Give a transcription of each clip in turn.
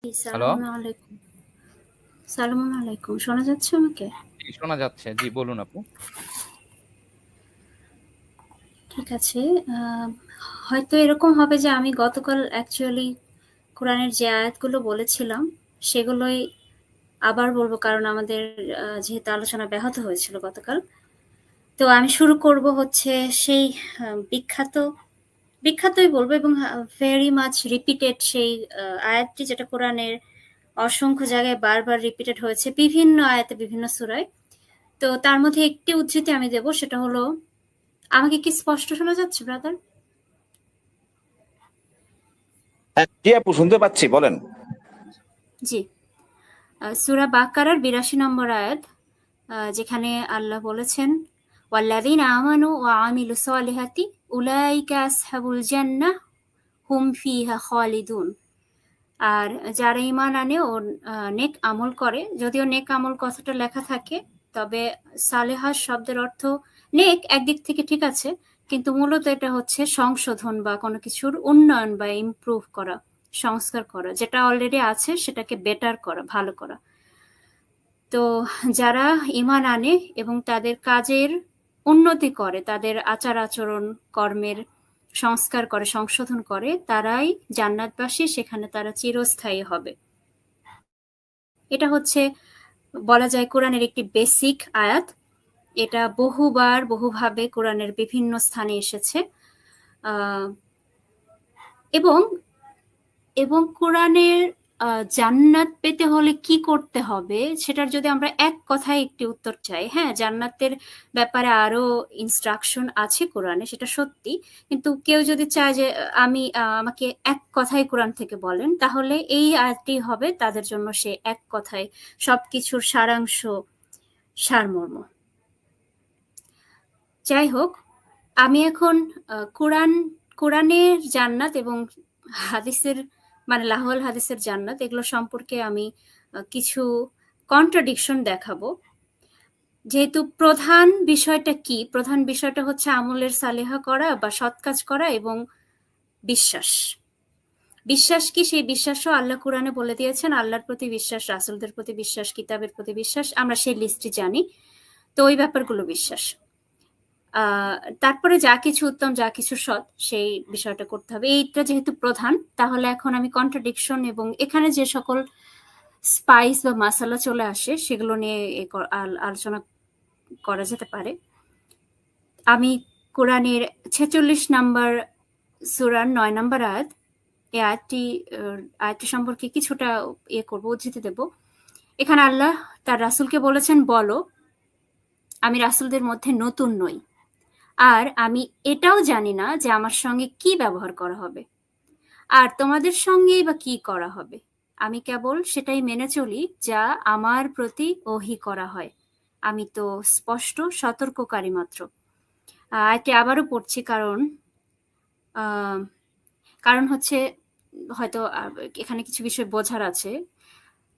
Hello? সালামুন আলাইকুম। সালামুন আলাইকুম। শোনা যাচ্ছে আমাকে? জি, শোনা যাচ্ছে। জি, বলুন আপু। ঠিক আছে। আ হয়তো এরকম হবে যে আমি গতকাল অ্যাকচুয়ালি কোরআনের যে আয়াতগুলো বলেছিলাম, সেগুলোই আবার বলব কারণ আমাদের যেহেতু আলোচনা ব্যাহত হয়েছিল গতকাল। তো আমি শুরু করব হচ্ছে সেই বিখ্যাত বিখ্যাতই বলব এবং ভেরি মাচ রিপিটেড সেই আয়াতটি যেটা কোরআনের অসংখ্য জায়গায় বারবার রিপিটেড হয়েছে বিভিন্ন আয়াতে বিভিন্ন সূরায়। তো তার মধ্যে একটি উদ্ধৃতি আমি দেব সেটা হলো আমাকে কি স্পষ্ট শোনা যাচ্ছে ব্রাদার? জি আপু, শুনতে পাচ্ছি, বলেন। জি। সূরা বাকারার ৮২ নম্বর আয়াত, যেখানে আল্লাহ বলেছেন ওয়াল্লাযীনা আমানু ওয়া আমিলুস সলিহাতি উলাইকা আসহাবুল জান্নাহ হুম ফিহা খালিদুন। আর যারা ঈমান আনে ও নেক আমল করে, যদিও নেক আমল কথাটা লেখা থাকে, তবে সালেহা শব্দের অর্থ নেক একদিক থেকে ঠিক আছে, কিন্তু মূলত এটা হচ্ছে সংশোধন বা কোনো কিছুর উন্নয়ন বা ইমপ্রুভ করা, সংস্কার করা, যেটা অলরেডি আছে সেটাকে বেটার করা, ভালো করা। তো যারা ঈমান আনে এবং তাদের কাজের উন্নতি করে, তাদের আচার আচরণ কর্মের সংস্কার করে, সংশোধন করে, তারাই জান্নাতবাসী, সেখানে তারা চিরস্থায়ী হবে। এটা হচ্ছে বলা যায় কোরআনের একটি বেসিক আয়াত। এটা বহুবার বহুভাবে কোরআনের বিভিন্ন স্থানে এসেছে। এবং এবং কোরআনের জান্নাত পেতে হলে কি করতে হবে সেটার যদি আমরা এক কথায় একটি উত্তর চাই, হ্যাঁ, জান্নাতের ব্যাপারে আরো ইনস্ট্রাকশন আছে কোরআনে, সেটা সত্যি। কিন্তু কেউ যদি চায় যে আমাকে এক কথায় কোরআন থেকে বলেন, তাহলে এই আয়াতটি হবে তাদের জন্য সে এক কথায় সবকিছুর সারাংশ, সারমর্ম। যাই হোক, আমি এখন কোরআনের জান্নাত এবং হাদিসের মানে লাহোয়াল হাদিসের জান্নাত এগুলো সম্পর্কে আমি কিছু কন্ট্রাডিকশন দেখাবো। যেহেতু প্রধান বিষয়টা কি, প্রধান বিষয়টা হচ্ছে আমলের সালেহা করা বা সৎ কাজ করা এবং বিশ্বাস। বিশ্বাস কি, সেই বিশ্বাসও আল্লাহ কোরআনে বলে দিয়েছেন। আল্লাহর প্রতি বিশ্বাস, রাসূলদের প্রতি বিশ্বাস, কিতাবের প্রতি বিশ্বাস, আমরা সেই লিস্টটি জানি। তো ওই ব্যাপারগুলো বিশ্বাস। তারপরে যা কিছু উত্তম, যা কিছু সৎ, সেই বিষয়টা করতে হবে। এইটা যেহেতু প্রধান, তাহলে এখন আমি কন্ট্রাডিকশন এবং এখানে যে সকল স্পাইস বা মাসালা চলে আসে সেগুলো নিয়ে আলোচনা করা যেতে পারে। আমি কোরআনের 46 নাম্বার সূরার 9 নাম্বার আয়াত, এই আয়াতটি সম্পর্কে কিছুটা করবো, উদ্ধৃতি দেব। এখানে আল্লাহ তার রাসূলকে বলেছেন, বলো আমি রাসূলদের মধ্যে নতুন নই, আর আমি এটাও জানি না যে আমার সঙ্গে কি ব্যবহার করা হবে, আর তোমাদের সঙ্গেই বা কি করা হবে। আমি কেবল সেটাই মেনে চলি যা আমার প্রতি ওহী করা হয়। আমি তো স্পষ্ট সতর্ককারী মাত্র। এটি আবারও পড়ছি কারণ হচ্ছে হয়তো এখানে কিছু বিষয় বোঝার আছে।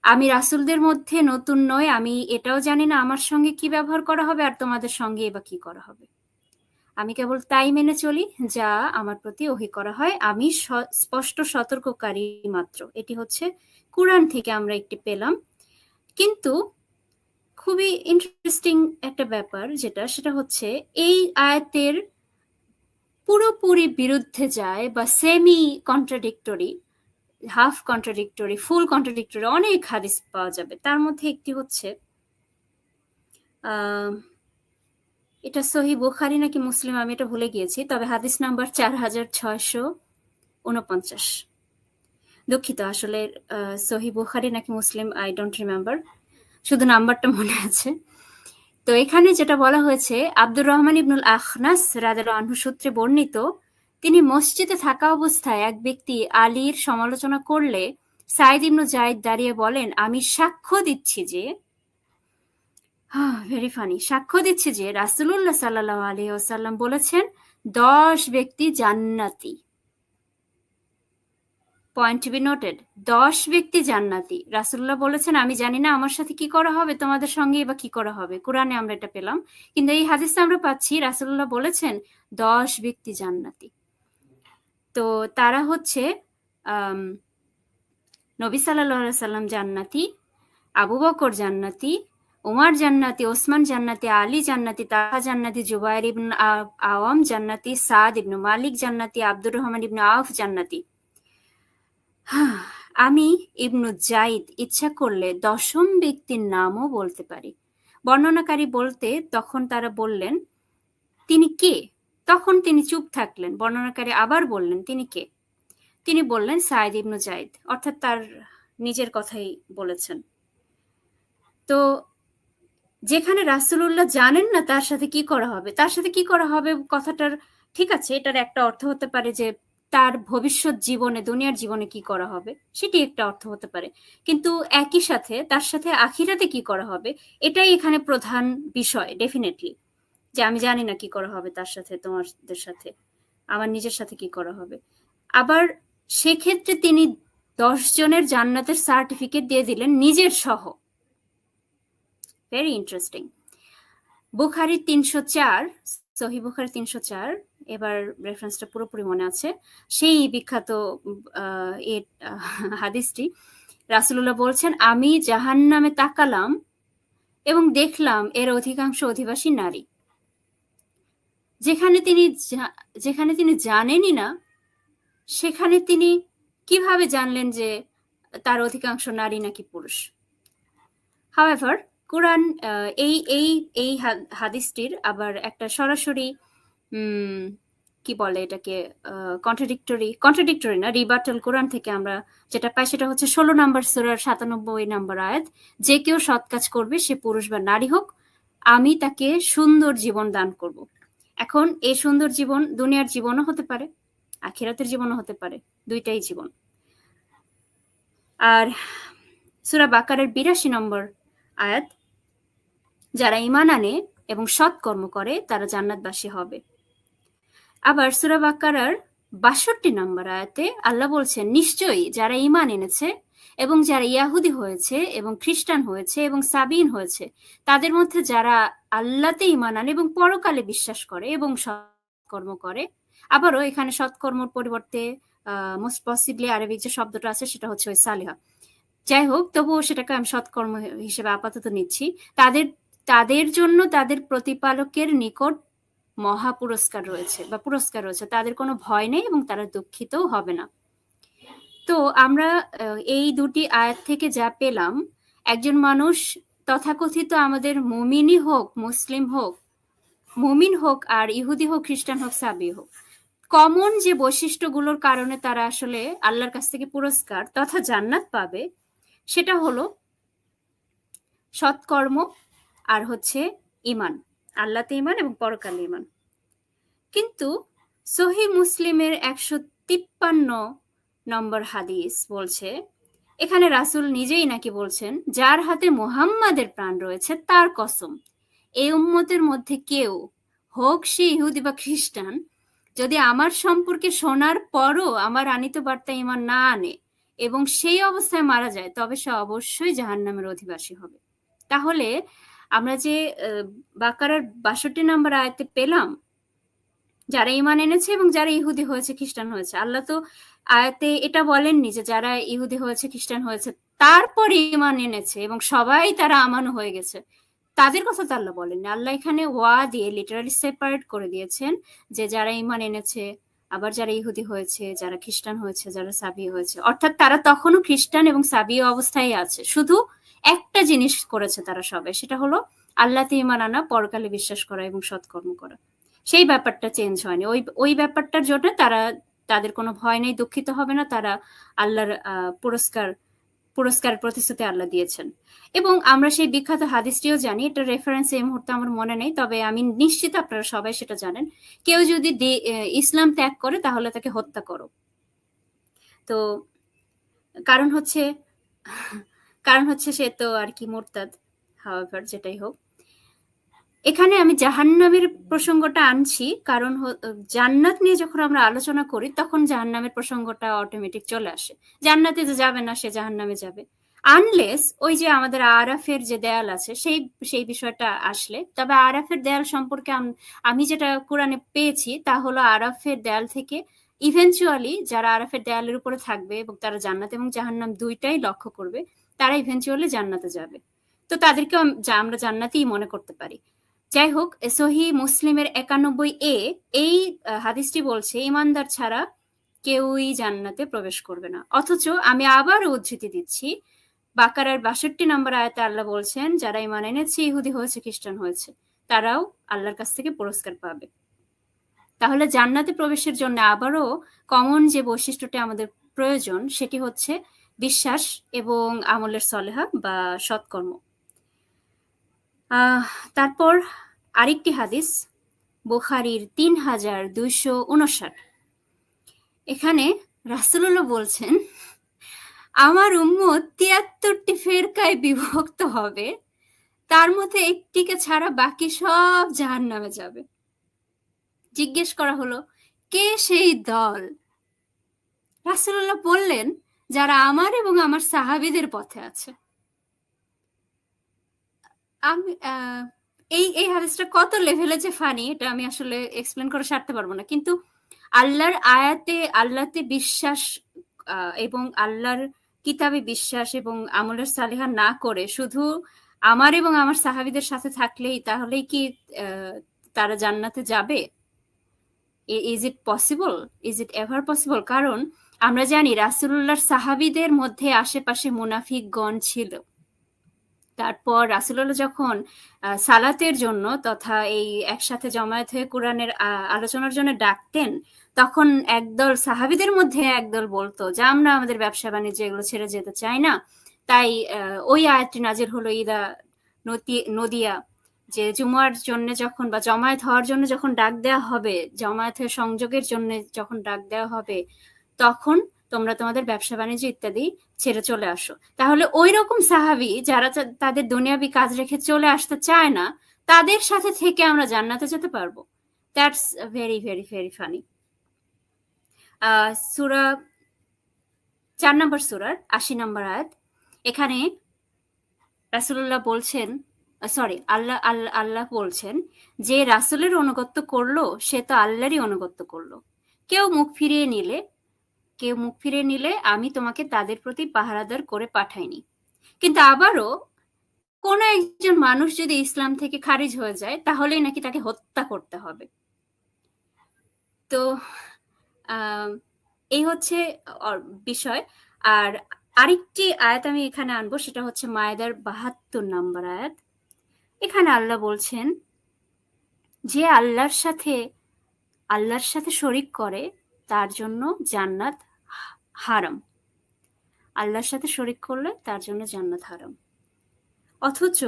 আমি রাসূলদের মধ্যে নতুন নই, আমি এটাও জানি না আমার সঙ্গে কি ব্যবহার করা হবে, আর তোমাদের সঙ্গে বা কি করা হবে। আমি কেবল তাই মেনে চলি যা আমার প্রতি ওহী করা হয়। আমি স্পষ্ট সতর্ককারী মাত্র। এটি হচ্ছে কুরআন থেকে আমরা একটি পেলাম। কিন্তু খুবই ইন্টারেস্টিং একটা ব্যাপার সেটা হচ্ছে এই আয়াতের পুরোপুরি বিরুদ্ধে যায় বা সেমি কন্ট্রাডিক্টরি, হাফ কন্ট্রাডিক্টরি, ফুল কন্ট্রাডিক্টরি অনেক হাদিস পাওয়া যাবে। তার মধ্যে একটি হচ্ছে আহ এটা সহি বুখারি নাকি মুসলিম, আমি এটা ভুলে গিয়েছি, তবে হাদিস নাম্বার 4649। দুঃখিত, আসলে সহি বুখারি নাকি মুসলিম আই ডোন্ট রিমেম্বার, শুধু নাম্বারটা মনে আছে। তো এখানে যেটা বলা হয়েছে, আব্দুর রহমান ইবনুল আখনাস রাদিয়াল্লাহু আনহু সূত্রে বর্ণিত, তিনি মসজিদে থাকা অবস্থায় এক ব্যক্তি আলীর সমালোচনা করলে সাইদ ইবনু যায়েদ দাঁড়িয়ে বলেন, আমি সাক্ষ্য দিচ্ছি যে ভেরি ফানি, সাক্ষ্য দিচ্ছি যে রাসূলুল্লাহ সাল্লাল্লাহু আলাইহি ওয়াসাল্লাম বলেছেন 10 ব্যক্তি জান্নাতি। পয়েন্ট টু বি নোটেড, 10 ব্যক্তি জান্নাতি। রাসূলুল্লাহ বলেছেন আমি জানি না আমার সাথে কি করা হবে, তোমাদের সঙ্গে বা কি করা হবে। কোরআনে আমরা এটা পেলাম, কিন্তু এই হাদিসে আমরা পাচ্ছি রাসূলুল্লাহ বলেছেন 10 ব্যক্তি জান্নাতি। তো তারা হচ্ছে নবী সাল্লাল্লাহু আলাইহি সাল্লাম জান্নাতি, আবু বকর জান্নাতি, উমার জান্নাতি, ওসমান জান্নাতি, আলী জান্নাতি, তাহা জান্নাতি, জুবাইর ইবনে আওয়াম জান্নাতি, সাদ ইবনে মালিক জান্নাতি, আব্দুর রহমান ইবনে আউফ জান্নাতি। আমি ইবনু জাইদ ইচ্ছা করলে 10ম ব্যক্তির নামও বলতে পারি। বর্ণনাকারী বলতে তখন তারা বললেন, তিনি কে? তখন তিনি চুপ থাকলেন। বর্ণনাকারী আবার বললেন, তিনি কে? তিনি বললেন, সাইদ ইবনু জাইদ, অর্থাৎ তার নিজের কথাই বলেছেন। তো যেখানে রাসূলুল্লাহ জানেন না তার সাথে কি করা হবে, তার সাথে কি করা হবে কথাটার ঠিক আছে, এটার একটা অর্থ হতে পারে যে তার ভবিষ্যৎ জীবনে, দুনিয়ার জীবনে কি করা হবে, সেটি একটা অর্থ হতে পারে। কিন্তু একই সাথে তার সাথে আখিরাতে কি করা হবে, এটাই এখানে প্রধান বিষয় ডেফিনেটলি। যে আমি জানি না কি করা হবে তার সাথে, তোমাদের সাথে, আমার নিজের সাথে কি করা হবে। আবার সেক্ষেত্রে তিনি 10 জনের জান্নাতের সার্টিফিকেট দিয়ে দিলেন নিজের সহ। Very interesting. বুখারী 304, সহি বুখারী 304, এবার রেফারেন্সটা পুরোপুরি মনে আছে, সেই বিখ্যাত হাদিসটি রাসূলুল্লাহ বলছেন, আমি জাহান্নামে তাকালাম এবং দেখলাম এর অধিকাংশ অধিবাসী নারী। যেখানে তিনি জানেনই না, সেখানে তিনি কিভাবে জানলেন যে তার অধিকাংশ নারী নাকি পুরুষ? হাওয়েভার কোরআন এই হাদিসটির আবার একটা সরাসরি কি বলে এটাকে, কন্ট্রাডিক্টরি না, রিবাটাল কোরআন থেকে আমরা যেটা পাই সেটা হচ্ছে 16 নম্বর সূরার 97 নম্বর আয়াত, যে কেউ সৎ কাজ করবে সে পুরুষ বা নারী হোক, আমি তাকে সুন্দর জীবন দান করব। এখন এই সুন্দর জীবন দুনিয়ার জীবনও হতে পারে, আখিরাতের জীবনও হতে পারে, দুইটাই জীবন। আর সূরা বাকারার 82 নম্বর আয়াত, যারা ঈমান আনে এবং সৎকর্ম করে তারা জান্নাতবাসী হবে। আবার সূরা বাকারার 62 নম্বর আয়াতে আল্লাহ বলছেন, নিশ্চয়ই যারা ঈমান এনেছে এবং যারা ইয়াহুদি হয়েছে এবং খ্রিস্টান হয়েছে এবং সাবিন হয়েছে, তাদের মধ্যে যারা আল্লাহতে ঈমান আনে এবং পরকালে বিশ্বাস করে এবং সৎকর্ম করে। আবারও এখানে সৎকর্মর পরিবর্তে মোস্ট পসিবলি আরবিক যে শব্দটা আছে সেটা হচ্ছে ওই সালিহা। যাই হোক, তবুও সেটাকে আমি সৎকর্ম হিসেবে আপাতত নিচ্ছি। তাদের জন্য তাদের প্রতিপালকের নিকট মহা পুরস্কার রয়েছে বা পুরস্কার রয়েছে, তাদের কোনো ভয় নেই এবং তারা দুঃখিতও হবে না। তো আমরা এই দুটি আয়াত থেকে যা পেলাম, একজন মানুষ তথাকথিত আমাদের মুমিনই হোক, মুসলিম হোক, মুমিন হোক আর ইহুদি হোক, খ্রিস্টান হোক, সাবি হোক, কমন যে বৈশিষ্ট্যগুলোর কারণে তারা আসলে আল্লাহর কাছ থেকে পুরস্কার তথা জান্নাত পাবে, সেটা হলো সৎকর্ম আর হচ্ছে ঈমান, আল্লাহতে ঈমান এবং পরকালে ঈমান। কিন্তু সহিহ মুসলিমের 153 নম্বর হাদিস বলছে, এখানে রাসূল নিজেই নাকি বলছেন, যার হাতে মুহাম্মাদের প্রাণ রয়েছে তার কসম, এই উম্মতের মধ্যে কেউ হোক সে ইহুদি বা খ্রিস্টান, যদি আমার সম্পর্কে শোনার পরও আমার আনিত বার্তা ঈমান না আনে এবং সেই অবস্থায় মারা যায়, তবে সে অবশ্যই জাহান্নামের অধিবাসী হবে। তাহলে আমরা যে বাকারার 62 নম্বর আয়াতে পেলাম, যারা ঈমান এনেছে এবং যারা ইহুদি হয়েছে, খ্রিস্টান হয়েছে, আল্লাহ তো আয়াতে এটা বলেননি যে যারা ইহুদি হয়েছে, খ্রিস্টান হয়েছে, তারপরে ঈমান এনেছে এবং সবাই তারা আমানু হয়ে গেছে, তাদের কথা তো আল্লাহ বলেননি। আল্লাহ এখানে ওয়া দিয়ে লিটারালি সেপারেট করে দিয়েছেন যে যারা ঈমান এনেছে, আবার যারা ইহুদি হয়েছে, যারা খ্রিস্টান হয়েছে, যারা সাবি হয়েছে, অর্থাৎ তারা তখনও খ্রিস্টান এবং সাবি অবস্থায় আছে, শুধু একটা জিনিস করেছে তারা সবাই, সেটা হলো আল্লাহতে ঈমান আনা, পরকালে বিশ্বাস করা এবং সৎকর্ম করা। সেই ব্যাপারটা চেঞ্জ হয়নি। ওই ব্যাপারটার জন্য তাদের কোনো ভয় নেই, দুঃখিত হবে না, তারা আল্লাহর পুরস্কার প্রতিশ্রুতি আল্লাহ দিয়েছেন। এবং আমরা সেই বিখ্যাত হাদিসটিও জানি, এটা রেফারেন্স এই মুহূর্তে আমার মনে নেই, তবে আমি নিশ্চিত আপনারা সবাই সেটা জানেন, কেউ যদি ইসলাম ত্যাগ করে তাহলে তাকে হত্যা করো। তো কারণ হচ্ছে সে তো আর কি মুরতাদ। হাওয়েভার যেটাই হোক, এখানে আমি জাহান্নামের প্রসঙ্গটা আনছি কারণ জান্নাত নিয়ে যখন আমরা আলোচনা করি তখন জাহান্নামের প্রসঙ্গটা অটোমেটিক চলে আসে। জান্নাতে যে যাবে না সে জাহান্নামে যাবে, আনলেস ওই যে আমাদের আরাফের যে দেয়াল আছে সেই বিষয়টা আসলে। তবে আরাফের দেয়াল সম্পর্কে আমি যেটা কোরআনে পেয়েছি তা হলো, আরাফের দেয়াল থেকে ইভেনচুয়ালি যারা আরাফের দেয়ালের উপরে থাকবে এবং তারা জান্নাত এবং জাহান্নাম দুইটাই লক্ষ্য করবে, তারা ইভেনচুয়ালি জান্নাতে যাবে। তো তাদেরকে আমরা জান্নাতেই মনে করতে পারি। যাই হোক, সহি মুসলিমের 91 এই হাদিসটি বলছে ইমানদার ছাড়া কেউই জান্নাতে প্রবেশ করবে না। অথচ আমি আবার উদ্ধৃতি দিচ্ছি, বাকারার 62 নম্বর আয়াতে আল্লাহ বলছেন যারা ঈমান এনেছে, ইহুদি হয়েছে, খ্রিস্টান হয়েছে, তারাও আল্লাহর কাছ থেকে পুরস্কার পাবে। তাহলে জান্নাতে প্রবেশের জন্য আবারও কমন যে বৈশিষ্ট্যটি আমাদের প্রয়োজন সেটি হচ্ছে বিশ্বাস এবং আমলের সলেহা বা সৎকর্ম। তারপর আরেকটি হাদিস, বুখারীর 3259। এখানে রাসূলুল্লাহ বলছেন, আমার উম্মত 73টি ফেরকায় বিভক্ত হবে, তার মধ্যে একটিকে ছাড়া বাকি সব জাহান্নামে যাবে। জিজ্ঞেস করা হলো, কে সেই দল? রাসূলুল্লাহ বললেন, যারা আমার এবং আমার সাহাবীদের পথে আছে। আমি এই হাদিসটা কত লেভেলে যে ফানি, এটা আমি আসলে এক্সপ্লেন করে সারতে পারবো না। কিন্তু আল্লাহর আল্লাহতে বিশ্বাস এবং আল্লাহর কিতাবে বিশ্বাস এবং আমলের সালিহা না করে শুধু আমার এবং আমার সাহাবীদের সাথে থাকলেই তাহলেই কি তারা জান্নাতে যাবে? Is it possible? Is it ever possible? কারণ আমরা জানি রাসূলুল্লাহর সাহাবীদের মধ্যে আশেপাশে মুনাফিকগণ ছিল। তারপর রাসূলুল্লাহ যখন সালাতের জন্য তথা এই একসাথে জমায়েত হয়ে কোরআনের আলোচনার জন্য ডাকতেন, তখন একদল সাহাবীদের মধ্যে একদল বলতো যে আমরা আমাদের ব্যবসা বাণিজ্য এগুলো ছেড়ে যেতে চাই না। তাই ওই আয়াতটি নাজিল হলো, ইদা নদিয়া, যে জুমার জন্য যখন বা জমায়েত হওয়ার জন্য যখন ডাক দেওয়া হবে, জমায়েতের সংযোগের জন্য যখন ডাক দেওয়া হবে, তখন তোমরা তোমাদের ব্যবসা বাণিজ্য ইত্যাদি ছেড়ে চলে আসো। তাহলে ওই রকম সাহাবী যারা তাদের দুনিয়াবি কাজ রেখে চলে আসতে চায় না, তাদের সাথে থেকে আমরা জান্নাতে যেতে পারবো। That's very very very funny. সূরা 4 নম্বর সূরার 80 নম্বর আয়াত, এখানে রাসূলুল্লাহ বলছেন, আল্লাহ বলছেন যে রাসূলের অনুগত্য করলো সে তো আল্লাহরই অনুগত্য করলো। কেউ মুখ ফিরিয়ে নিলে আমি তোমাকে তাদের প্রতি পাহারাদার করে পাঠাইনি। কিন্তু আবারও কোন একজন মানুষ যদি ইসলাম থেকে খারিজ হয়ে যায় তাহলেই নাকি তাকে হত্যা করতে হবে। তো এই হচ্ছে বিষয়। আর আরেকটি আয়াত আমি এখানে আনবো, সেটা হচ্ছে মায়েদার 72 নম্বর আয়াত। এখানে আল্লাহ বলছেন যে আল্লাহর সাথে শরীক করে তার জন্য জান্নাত হারাম। আল্লাহর সাথে শরীক করলে তার জন্য জান্নাত হারাম। অথচ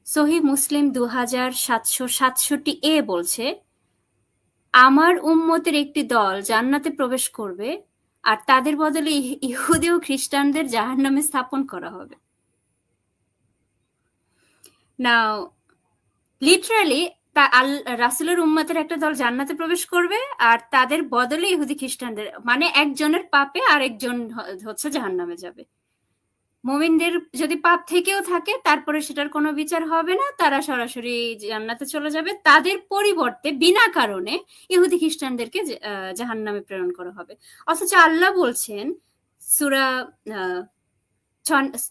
সহিহ মুসলিম 2767 বলছে, আমার উম্মতের একটি দল জান্নাতে প্রবেশ করবে আর তাদের বদলে ইহুদি ও খ্রিস্টানদের জাহান্নামে স্থাপন করা হবে। নাও লিটারালি রাসূলের উম্মতের একটা দল জান্নাতে প্রবেশ করবে আর তাদের বদলে ইহুদি খ্রিস্টানদের, মানে একজনের পাপে আরেকজন হচ্ছে জাহান্নামে যাবে। মুমিনদের যদি পাপ থেকেও থাকে তারপরে সেটার কোনো বিচার হবে না, তারা সরাসরি জান্নাতে চলে যাবে। তাদের পরিবর্তে বিনা কারণে ইহুদি খ্রিস্টানদেরকে জাহান্নামে প্রেরণ করা হবে। অথচ আল্লাহ বলছেন সূরা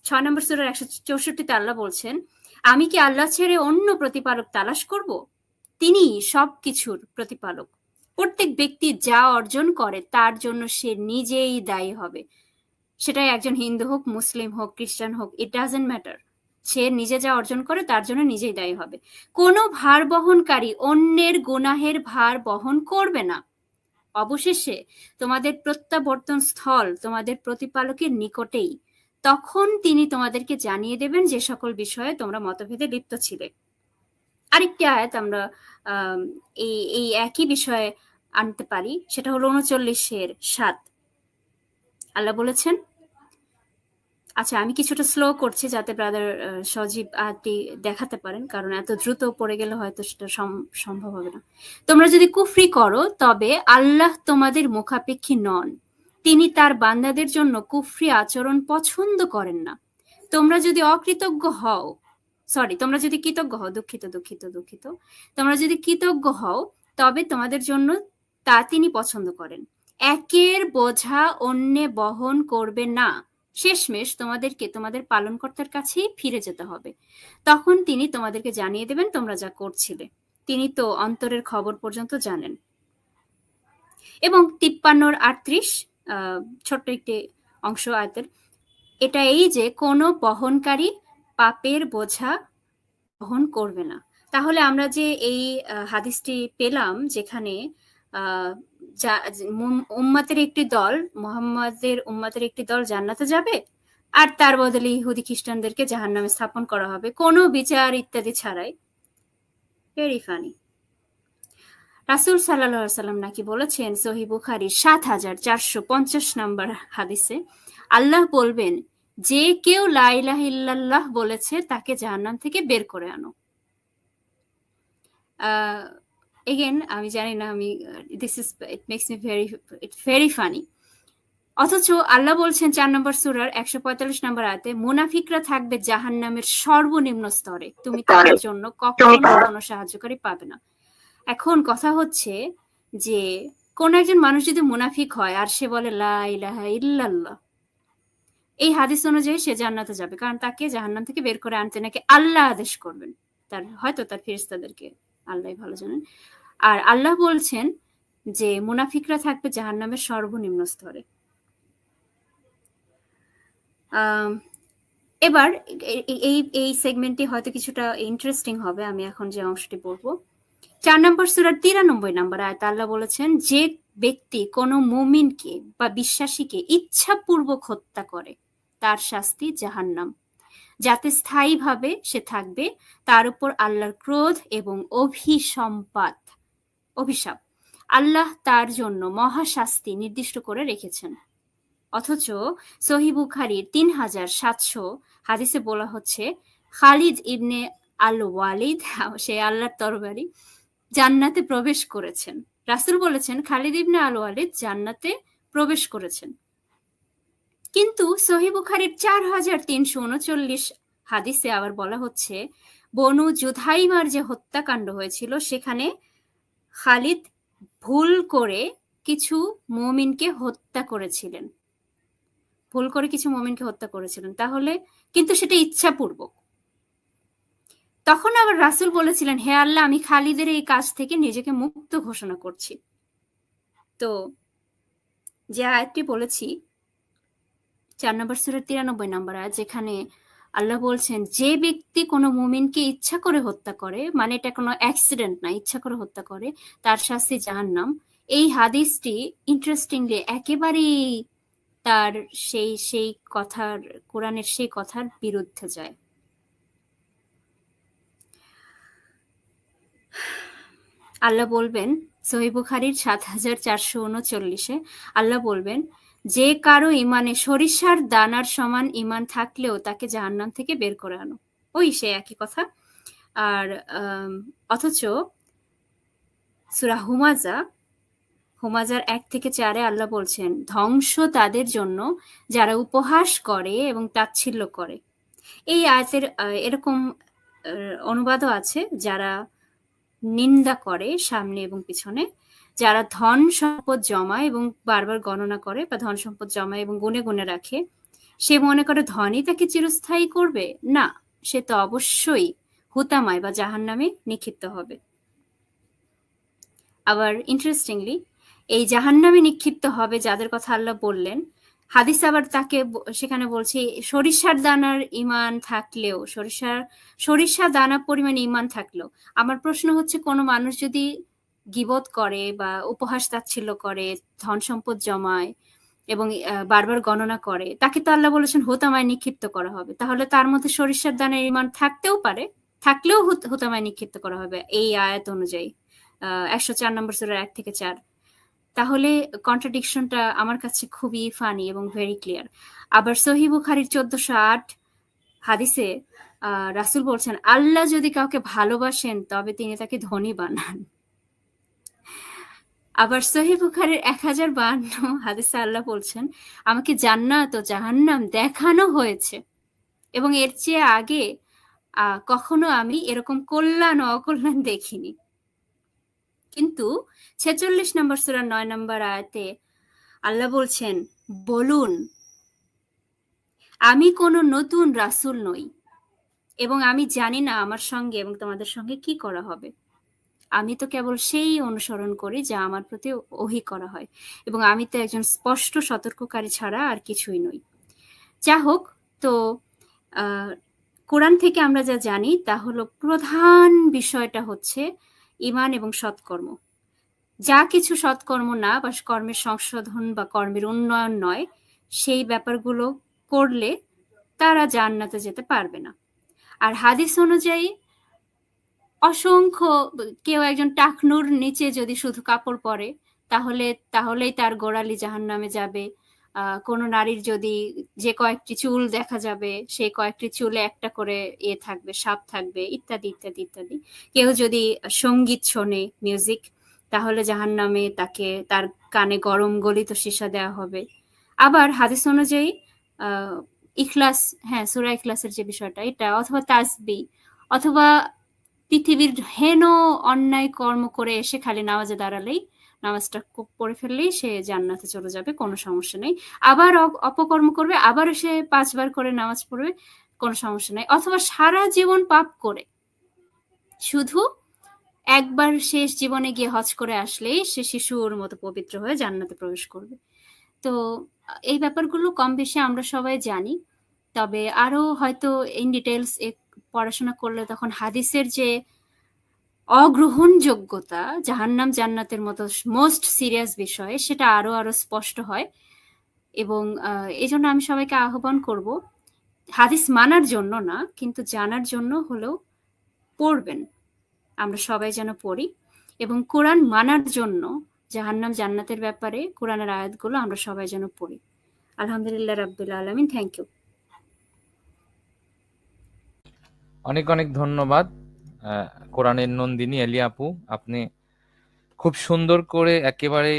6 নম্বর সূরার 164 আল্লাহ বলছেন, আমি কি আল্লাহ ছেড়ে অন্য প্রতিপালক তালাশ করব? তিনি সবকিছুর প্রতিপালক। প্রত্যেক ব্যক্তি যা অর্জন করে তার জন্য সে নিজেই দায়ী হবে। সেটাই একজন হিন্দু হোক, মুসলিম হোক, খ্রিস্টান হোক, ইট ডাজন্ট ম্যাটার। সে নিজে যা অর্জন করে তার জন্য নিজেই দায়ী হবে। কোনো ভার বহনকারী অন্যের গুনাহের ভার বহন করবে না। অবশেষে তোমাদের প্রত্যাবর্তন স্থল তোমাদের প্রতিপালকের নিকটেই, তখন তিনি তোমাদেরকে জানিয়ে দেবেন যে সকল বিষয়ে তোমরা মতভেদে লিপ্ত ছিলে। আরেকটি আয়াত আমরা এই একই বিষয়ে আনতে পারি, সেটা হলো 39:7। আল্লাহ বলেছেন, আচ্ছা আমি কিছুটা স্লো করছি যাতে ব্রাদার সজীব আয়াতটি দেখাতে পারেন, কারণ এত দ্রুত পড়ে গেলে হয়তো সেটা সম্ভব হবে না। তোমরা যদি কুফরি করো তবে আল্লাহ তোমাদের মুখাপেক্ষী নন, তিনি তার বান্দাদের জন্য কুফরি আচরণ পছন্দ করেন না। তোমরা যদি কৃতজ্ঞ হও, তোমরা যদি কৃতজ্ঞ হও তবে তোমাদের জন্য তা তিনি পছন্দ করেন। একের বোঝা অন্যে বহন করবে না। শেষমেশ তোমাদেরকে তোমাদের পালনকর্তার কাছেই ফিরে যেতে হবে। তখন তিনি তোমাদেরকে জানিয়ে দেবেন তোমরা যা করছিলে। তিনি তো অন্তরের খবর পর্যন্ত জানেন। এবং 53-38 ছোট্ট একটি অংশ আয়াতের, এটা এই যে কোনো বহনকারী পাপের বোঝা বহন করবে না। তাহলে আমরা যে এই হাদিসটি পেলাম যেখানে উম্মাতের একটি দল, মুহাম্মাদের উম্মাতের একটি দল জান্নাতে যাবে আর তার বদলে ইহুদি খ্রিস্টানদেরকে জাহান্নামে স্থাপন করা হবে কোনো বিচার ইত্যাদি ছাড়াই। Very funny. রাসূল সাল্লাল্লাহু আলাইহি সাল্লাম নাকি বলেছেন সহিহ বুখারীর ৭৪৫০ নম্বর হাদিসে, আল্লাহ বলবেন যে কেউ লা ইলাহা ইল্লাল্লাহ বলেছে তাকে জাহান্নাম থেকে বের করে আনো। এগেন আমি জানি না, আমি it makes me very funny. অথচ আল্লাহ বলছেন 4 নম্বর সূরার ১৪৫ নম্বর আয়াতে, মুনাফিকরা থাকবে জাহান্নামের সর্বনিম্ন স্তরে, তুমি তাদের জন্য কখনো কোনো সাহায্যকারী পাবে না। এখন কথা হচ্ছে যে কোন একজন মানুষ যদি মুনাফিক হয় আর সে বলে লা ইলাহা ইল্লাল্লাহ, এই হাদিস অনুযায়ী সে জান্নাতে যাবে, কারণ তাকে জাহান্নাম থেকে বের করে আনতে নাকি আল্লাহ আদেশ করবেন, তার হয়তো তার ফেরেশতাদেরকে, আল্লাহই ভালো জানেন। আর আল্লাহ বলছেন যে মুনাফিকরা থাকবে জাহান্নামের সর্বনিম্ন স্তরে। এবার এই সেগমেন্টটি হয়তো কিছুটা ইন্টারেস্টিং হবে, আমি এখন যে অংশটি পড়বো। 4 নম্বর সূরার 93 নম্বর আয়াতে আল্লাহ বলেছেন, যে ব্যক্তি কোনো মুমিনকে বা বিশ্বাসীকে ইচ্ছাপূর্বক হত্যা করে তার শাস্তি জাহান্নাম, যাতে স্থায়ীভাবে সে থাকবে, তার উপর আল্লাহর ক্রোধ এবং অভিশাপ। আল্লাহ তার জন্য মহাশাস্তি নির্দিষ্ট করে রেখেছেন। অথচ সহিহ বুখারীর 3700 হাদিসে বলা হচ্ছে, খালিদ ইবনে আল ওয়ালিদ, সে আল্লাহর তরবারি, জান্নাতে প্রবেশ করেছেন। রাসূল বলেছেন খালিদ ইবনে আল ওয়ালিদ জান্নাতে প্রবেশ করেছেন। কিন্তু সহিহ বুখারীর 4339 হাদিসে আবার বলা হচ্ছে, বনু জুধাইমার যে হত্যাকাণ্ড হয়েছিল সেখানে খালিদ ভুল করে কিছু মুমিনকে হত্যা করেছিলেন। তাহলে কিন্তু সেটা ইচ্ছাপূর্বক। তখন আবার রাসূল বলেছিলেন, হে আল্লাহ, আমি খালিদের এই কাজ থেকে নিজেকে মুক্ত ঘোষণা করছি। তো যে আয়াতটি বলেছি 4 নম্বর সূরার 93 নম্বর আয়াত, যেখানে আল্লাহ বলছেন যে ব্যক্তি কোনো মুমিনকে ইচ্ছা করে হত্যা করে, মানে এটা কোনো অ্যাক্সিডেন্ট না, ইচ্ছা করে হত্যা করে, তার শাস্তি জাহান্নাম। এই হাদিসটি ইন্টারেস্টিংলি একেবারেই তার সেই কথার, কোরআনের সেই কথার বিরুদ্ধে যায়। আল্লাহ বলবেন সহিহ বুখারীর 7439-এ আল্লাহ বলবেন, যে কারো ইমানে সরিষার দানার সমান ইমান থাকলেও তাকে জাহান্নাম থেকে বের করে আনো। ওই সে একই কথা। আর অথচ সূরা হুমাজার 1-4 আল্লাহ বলছেন, ধ্বংস তাদের জন্য যারা উপহাস করে এবং তাচ্ছিল্য করে। এই আয়াতের এরকম অনুবাদও আছে, যারা নিন্দা করে সামনে এবং পিছনে, যারা ধন সম্পদ জমায় এবং বারবার গণনা করে, বা ধন সম্পদ জমায় এবং গুনে গুনে রাখে, সে মনে করে ধনই তাকে চিরস্থায়ী করবে, না, সে তো অবশ্যই হুতামায় বা জাহান্নামে নিক্ষিপ্ত হবে। আবার ইন্টারেস্টিংলি এই জাহান্নামে নিক্ষিপ্ত হবে যাদের কথা আল্লাহ বললেন, হাদিস আবার তাকে সেখানে বলছে সরিষার দানার ইমান থাকলেও, সরিষা দানা পরিমাণে ইমান থাকলেও। আমার প্রশ্ন হচ্ছে, কোনো মানুষ যদি গীবত করে বা উপহাস তাচ্ছিল্য করে, ধন সম্পদ জমায় এবং বারবার গণনা করে, তাকে তো আল্লাহ বলেছেন হুতামায় নিক্ষিপ্ত করা হবে। তাহলে তার মধ্যে সরিষার দানার ইমান থাকতেও পারে, থাকলেও হুতামায় নিক্ষিপ্ত করা হবে এই আয়াত অনুযায়ী 104 নম্বর সূরার 1-4। তাহলে কন্ট্রাডিকশনটা আমার কাছে খুবই ফানি এবং ভেরি ক্লিয়ার। আবার সহিহ বুখারীর 1408 হাদিসে রাসূল বলছেন, আল্লাহ যদি কাউকে ভালোবাসেন তবে তিনি তাকে ধনী বানান। আবার সহিহ বুখারীর 1052 হাদিসে আল্লাহ বলছেন, আমাকে জান্নাত ও জাহান্নাম দেখানো হয়েছে এবং এর চেয়ে আগে কখনো আমি এরকম কল্যাণ ও অকল্যাণ দেখিনি। কিন্তু 46 নম্বর সূরার 9 নম্বর আয়াতে আল্লাহ বলছেন, বলুন, আমি কোনো নতুন রাসূল নই এবং আমি জানি না আমার সঙ্গে এবং তোমাদের সঙ্গে কি করা হবে। আমি তো কেবল সেই অনুসরণ করি যা আমার প্রতি ওহী করা হয় এবং আমি তো একজন স্পষ্ট সতর্ককারী ছাড়া আর কিছুই নই। যা হোক, তো আহ, কোরআন থেকে আমরা যা জানি তা হলো প্রধান বিষয়টা হচ্ছে ঈমান এবং সৎকর্ম। যা কিছু সৎকর্ম না বা কর্মের সংশোধন বা কর্মের উন্নয়ন নয়, সেই ব্যাপারগুলো করলে তারা জান্নাতে যেতে পারবে না। আর হাদিস অনুযায়ী অসংখ্য, কেউ একজন টাকনুর নিচে যদি শুধু কাপড় পরে তাহলেই তার গোড়ালি জাহান্নামে যাবে। কোনো নারীর যদি যে কয়েকটি চুল দেখা যাবে, সেই কয়েকটি চুলে একটা করে থাকবে, সাপ থাকবে, ইত্যাদি ইত্যাদি ইত্যাদি। কেউ যদি সঙ্গীত শোনে, মিউজিক, তাহলে জাহান্নামে তাকে তার কানে গরম গলিত সীসা দেওয়া হবে। আবার হাদিস অনুযায়ী ইখলাস, হ্যাঁ, সূরা ইখলাসের যে বিষয়টা, এটা অথবা তাসবিহ অথবা পৃথিবীর হেন অন্যায় কর্ম করে এসে খালি নামাজে দাঁড়ালেই, নামাজটা পড়ে ফেললেই সে জান্নাতে চলে যাবে, কোনো সমস্যা নেই। আবার অপকর্ম করবে, আবার সে 5 বার করে নামাজ পড়বে, কোনো সমস্যা নেই। অথবা সারা জীবন পাপ করে শুধু একবার শেষ জীবনে গিয়ে হজ করে আসলেই সে শিশুর মতো পবিত্র হয়ে জান্নাতে প্রবেশ করবে। তো এই ব্যাপারগুলো কম বেশি আমরা সবাই জানি, তবে আরো হয়তো ইন ডিটেলস পড়াশোনা করলে তখন হাদিসের যে অগ্রহণযোগ্যতা জাহান্নাম জান্নাতের মতো মোস্ট সিরিয়াস বিষয়, সেটা আরো আরো স্পষ্ট হয়। এবং এই জন্য আমি সবাইকে আহ্বান করব, হাদিস মানার জন্য না, কিন্তু জানার জন্য হলেও পড়বেন। আমরা সবাই যেন পড়ি এবং কোরআন মানার জন্য জাহান্নাম জান্নাতের ব্যাপারে কোরআনের আয়াতগুলো আমরা সবাই যেন পড়ি। আলহামদুলিল্লাহ রাব্বিল আলামিন। Thank you. অনেক অনেক ধন্যবাদ কোরআনের নন্দিনী এলিয়া আপু, আপনি খুব সুন্দর করে একেবারে